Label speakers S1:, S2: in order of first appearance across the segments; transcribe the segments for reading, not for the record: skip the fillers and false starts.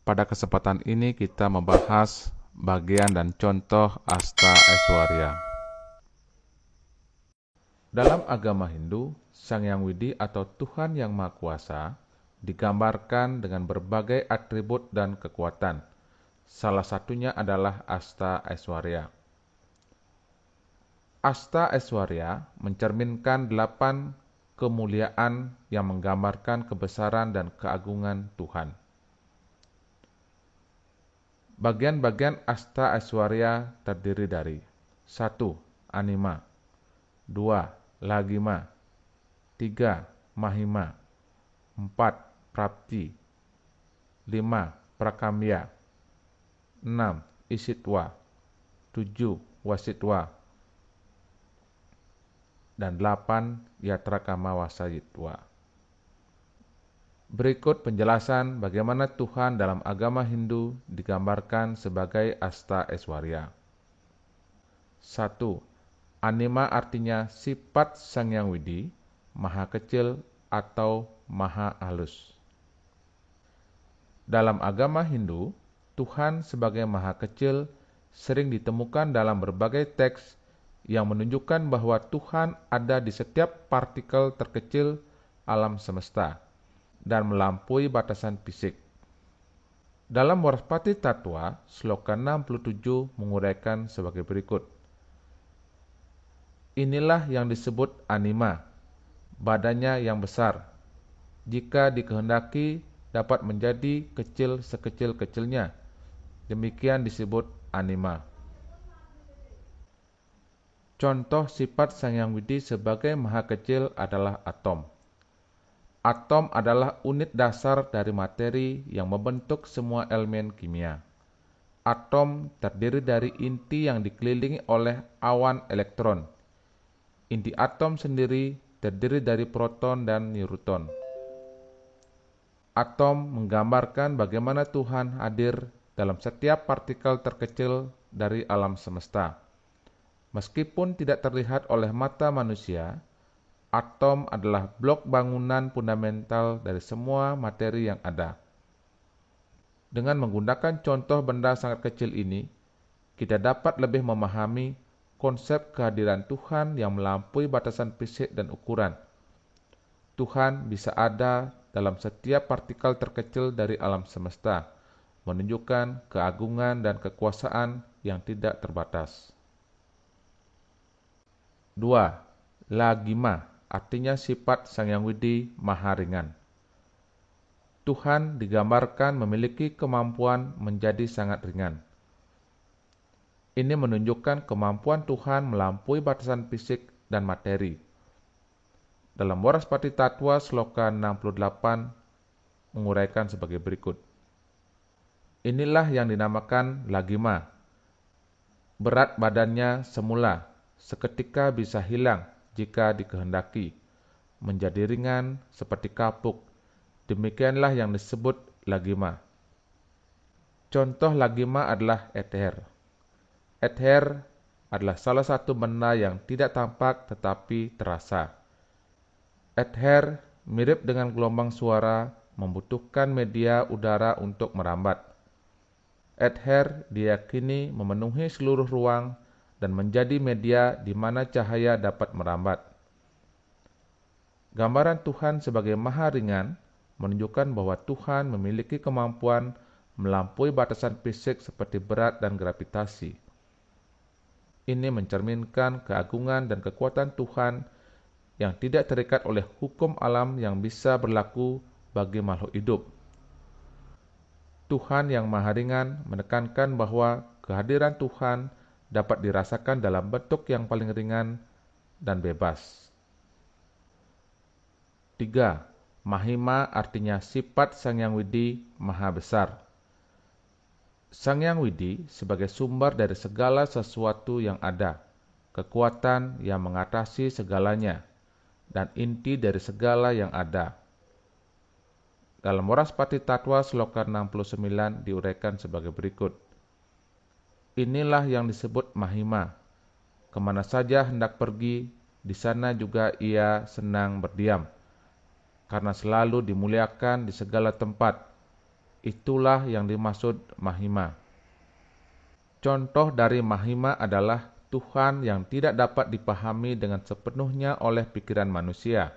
S1: Pada kesempatan ini kita membahas bagian dan contoh Asta Aishwarya. Dalam agama Hindu, Sang Hyang Widi atau Tuhan Yang Maha Kuasa digambarkan dengan berbagai atribut dan kekuatan. Salah satunya adalah Asta Aishwarya. Asta Aishwarya mencerminkan 8 kemuliaan yang menggambarkan kebesaran dan keagungan Tuhan. Bagian-bagian Asta Aishwarya terdiri dari 1. Anima 2. Lagima 3. Mahima 4. Prapti 5. Prakamya 6. Isitwa 7. Wasitwa dan 8. Yatrakama Wasayitwa. Berikut penjelasan bagaimana Tuhan dalam agama Hindu digambarkan sebagai Asta Aishwarya. 1. Anima artinya sifat Sang Hyang Widi, maha kecil atau maha halus. Dalam agama Hindu, Tuhan sebagai maha kecil sering ditemukan dalam berbagai teks yang menunjukkan bahwa Tuhan ada di setiap partikel terkecil alam semesta dan melampaui batasan fisik. Dalam Waraspati Tattwa, sloka 67 menguraikan sebagai berikut. Inilah yang disebut anima, badannya yang besar. Jika dikehendaki dapat menjadi kecil sekecil-kecilnya. Demikian disebut anima. Contoh sifat Sang Hyang Widi sebagai maha kecil adalah atom. Atom adalah unit dasar dari materi yang membentuk semua elemen kimia. Atom terdiri dari inti yang dikelilingi oleh awan elektron. Inti atom sendiri terdiri dari proton dan neutron. Atom menggambarkan bagaimana Tuhan hadir dalam setiap partikel terkecil dari alam semesta. Meskipun tidak terlihat oleh mata manusia, atom adalah blok bangunan fundamental dari semua materi yang ada. Dengan menggunakan contoh benda sangat kecil ini, kita dapat lebih memahami konsep kehadiran Tuhan yang melampaui batasan fisik dan ukuran. Tuhan bisa ada dalam setiap partikel terkecil dari alam semesta, menunjukkan keagungan dan kekuasaan yang tidak terbatas. 2. Lagima artinya sifat Sang Hyang Widi maha ringan. Tuhan digambarkan memiliki kemampuan menjadi sangat ringan. Ini menunjukkan kemampuan Tuhan melampaui batasan fisik dan materi. Dalam Waraspati Tattwa sloka 68 menguraikan sebagai berikut. Inilah yang dinamakan lagima. Berat badannya semula seketika bisa hilang jika dikehendaki, menjadi ringan seperti kapuk. Demikianlah yang disebut lagima. Contoh lagima adalah ether. Ether adalah salah satu benda yang tidak tampak tetapi terasa. Ether mirip dengan gelombang suara, membutuhkan media udara untuk merambat. Ether diyakini memenuhi seluruh ruang dan menjadi media di mana cahaya dapat merambat. Gambaran Tuhan sebagai maha ringan menunjukkan bahwa Tuhan memiliki kemampuan melampaui batasan fisik seperti berat dan gravitasi. Ini mencerminkan keagungan dan kekuatan Tuhan yang tidak terikat oleh hukum alam yang bisa berlaku bagi makhluk hidup. Tuhan yang maha ringan menekankan bahwa kehadiran Tuhan dapat dirasakan dalam bentuk yang paling ringan dan bebas. 3. Mahima artinya sifat Sang Hyang Widi maha besar. Sang Hyang Widi sebagai sumber dari segala sesuatu yang ada, kekuatan yang mengatasi segalanya, dan inti dari segala yang ada. Dalam Waraspati Tattwa sloka 69 diuraikan sebagai berikut. Inilah yang disebut mahima. Kemana saja hendak pergi, di sana juga ia senang berdiam, karena selalu dimuliakan di segala tempat. itulah yang dimaksud mahima. Contoh dari mahima adalah Tuhan yang tidak dapat dipahami dengan sepenuhnya oleh pikiran manusia.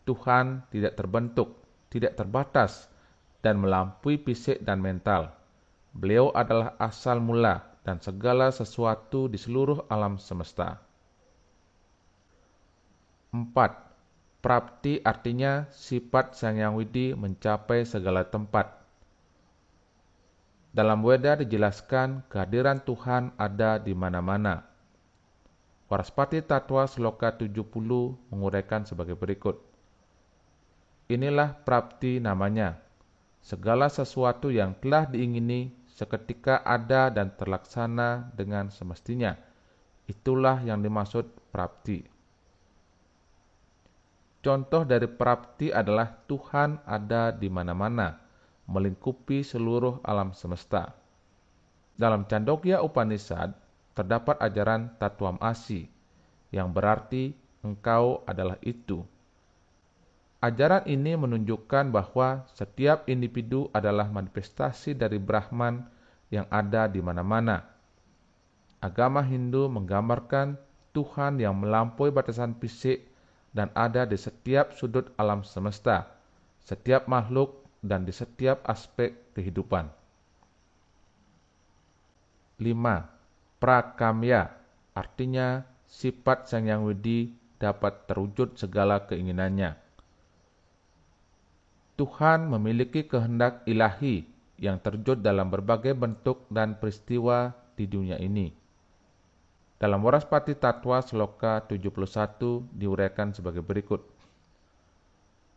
S1: Tuhan tidak terbentuk, tidak terbatas, dan melampaui fisik dan mental. Beliau adalah asal mula dan segala sesuatu di seluruh alam semesta. 4. Prapti artinya sifat Sang Hyang Widi mencapai segala tempat. Dalam Weda dijelaskan kehadiran Tuhan ada di mana-mana. Waraspati Tattwa Sloka 70 menguraikan sebagai berikut. Inilah prapti namanya. Segala sesuatu yang telah diingini seketika ada dan terlaksana dengan semestinya. Itulah yang dimaksud prapti. Contoh dari prapti adalah Tuhan ada di mana-mana, melingkupi seluruh alam semesta. Dalam Chandogya Upanishad terdapat ajaran Tatwamasi, yang berarti engkau adalah itu. Ajaran ini menunjukkan bahwa setiap individu adalah manifestasi dari Brahman yang ada di mana-mana. Agama Hindu menggambarkan Tuhan yang melampaui batasan fisik dan ada di setiap sudut alam semesta, setiap makhluk, dan di setiap aspek kehidupan. 5. Prakamya, artinya sifat Sang Hyang Widi dapat terwujud segala keinginannya. Tuhan memiliki kehendak ilahi yang terwujud dalam berbagai bentuk dan peristiwa di dunia ini. Dalam Waraspati Tattwa Sloka 71 diuraikan sebagai berikut.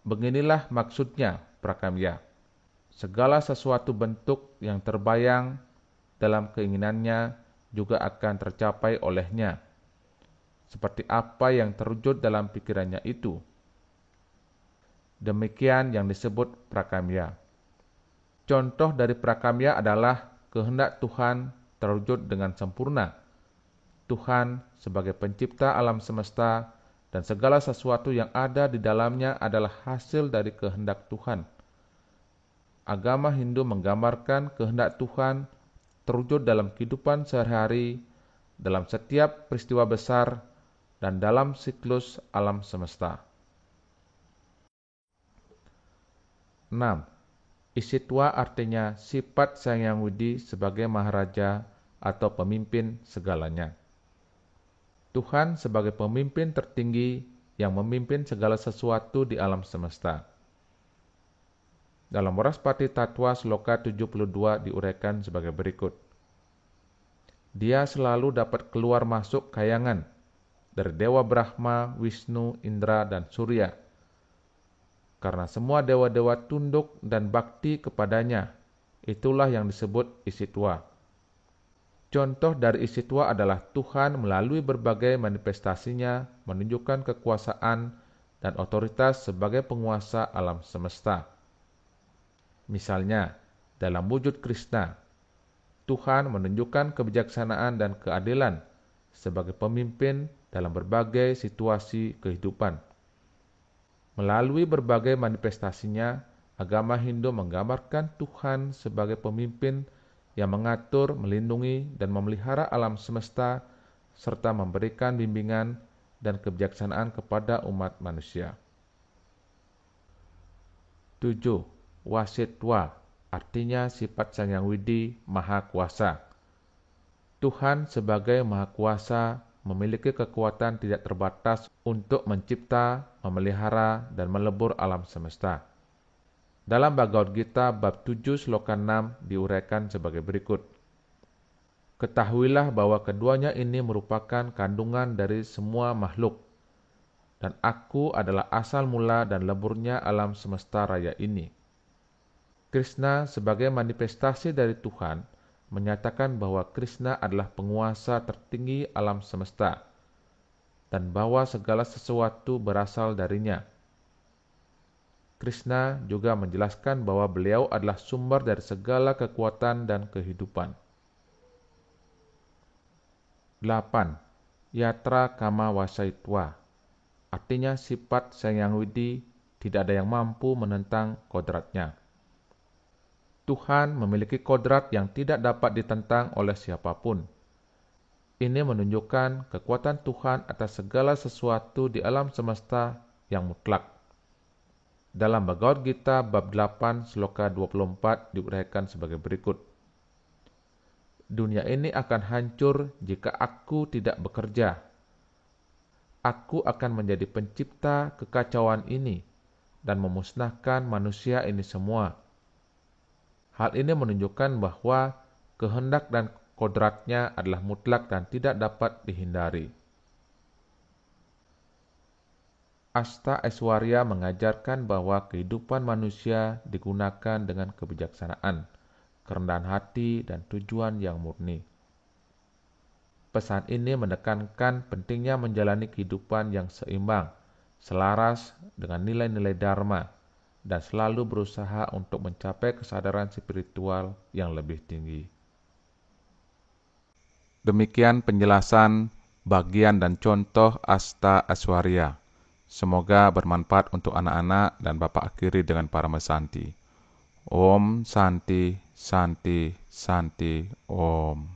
S1: Beginilah maksudnya prakamya. Segala sesuatu bentuk yang terbayang dalam keinginannya juga akan tercapai olehnya, seperti apa yang terwujud dalam pikirannya itu. Demikian yang disebut prakamya. Contoh dari prakamya adalah kehendak Tuhan terwujud dengan sempurna. Tuhan sebagai pencipta alam semesta dan segala sesuatu yang ada di dalamnya adalah hasil dari kehendak Tuhan. Agama Hindu menggambarkan kehendak Tuhan terwujud dalam kehidupan sehari-hari, dalam setiap peristiwa besar, dan dalam siklus alam semesta. 6. Isitwa artinya sifat Sang Hyang Widi sebagai maharaja atau pemimpin segalanya. Tuhan sebagai pemimpin tertinggi yang memimpin segala sesuatu di alam semesta. Dalam Waraspati Tattwa Sloka 72 diuraikan sebagai berikut. Dia selalu dapat keluar masuk kayangan dari Dewa Brahma, Wisnu, Indra, dan Surya. Karena semua dewa-dewa tunduk dan bakti kepadanya, itulah yang disebut Isitwa. Contoh dari Isitwa adalah Tuhan melalui berbagai manifestasinya menunjukkan kekuasaan dan otoritas sebagai penguasa alam semesta. Misalnya, dalam wujud Krishna, Tuhan menunjukkan kebijaksanaan dan keadilan sebagai pemimpin dalam berbagai situasi kehidupan. Melalui berbagai manifestasinya, agama Hindu menggambarkan Tuhan sebagai pemimpin yang mengatur, melindungi, dan memelihara alam semesta, serta memberikan bimbingan dan kebijaksanaan kepada umat manusia. 7. Wasitwa, artinya sifat Sang Hyang Widi Maha Kuasa. Tuhan sebagai Maha Kuasa memiliki kekuatan tidak terbatas untuk mencipta, memelihara, dan melebur alam semesta. Dalam Bhagavad Gita bab 7 sloka 6 diuraikan sebagai berikut. Ketahuilah bahwa keduanya ini merupakan kandungan dari semua makhluk, dan aku adalah asal mula dan leburnya alam semesta raya ini. Krishna sebagai manifestasi dari Tuhan menyatakan bahwa Krishna adalah penguasa tertinggi alam semesta, dan bahwa segala sesuatu berasal darinya. Krishna juga menjelaskan bahwa beliau adalah sumber dari segala kekuatan dan kehidupan. 8. Yatra Kama Wasaitwa, artinya sifat Sang Hyang Widi tidak ada yang mampu menentang kodratnya. Tuhan memiliki kodrat yang tidak dapat ditentang oleh siapapun. Ini menunjukkan kekuatan Tuhan atas segala sesuatu di alam semesta yang mutlak. Dalam Bhagavad Gita bab 8 sloka 24 diuraikan sebagai berikut. Dunia ini akan hancur jika aku tidak bekerja. Aku akan menjadi pencipta kekacauan ini dan memusnahkan manusia ini semua. Hal ini menunjukkan bahwa kehendak dan kodratnya adalah mutlak dan tidak dapat dihindari. Asta Aishwarya mengajarkan bahwa kehidupan manusia digunakan dengan kebijaksanaan, kerendahan hati, dan tujuan yang murni. Pesan ini menekankan pentingnya menjalani kehidupan yang seimbang, selaras dengan nilai-nilai Dharma, dan selalu berusaha untuk mencapai kesadaran spiritual yang lebih tinggi. Demikian penjelasan bagian dan contoh Asta Aishwarya. Semoga bermanfaat untuk anak-anak dan Bapak akhiri dengan Parama Santi. Om Santi, Santi, Santi, Om.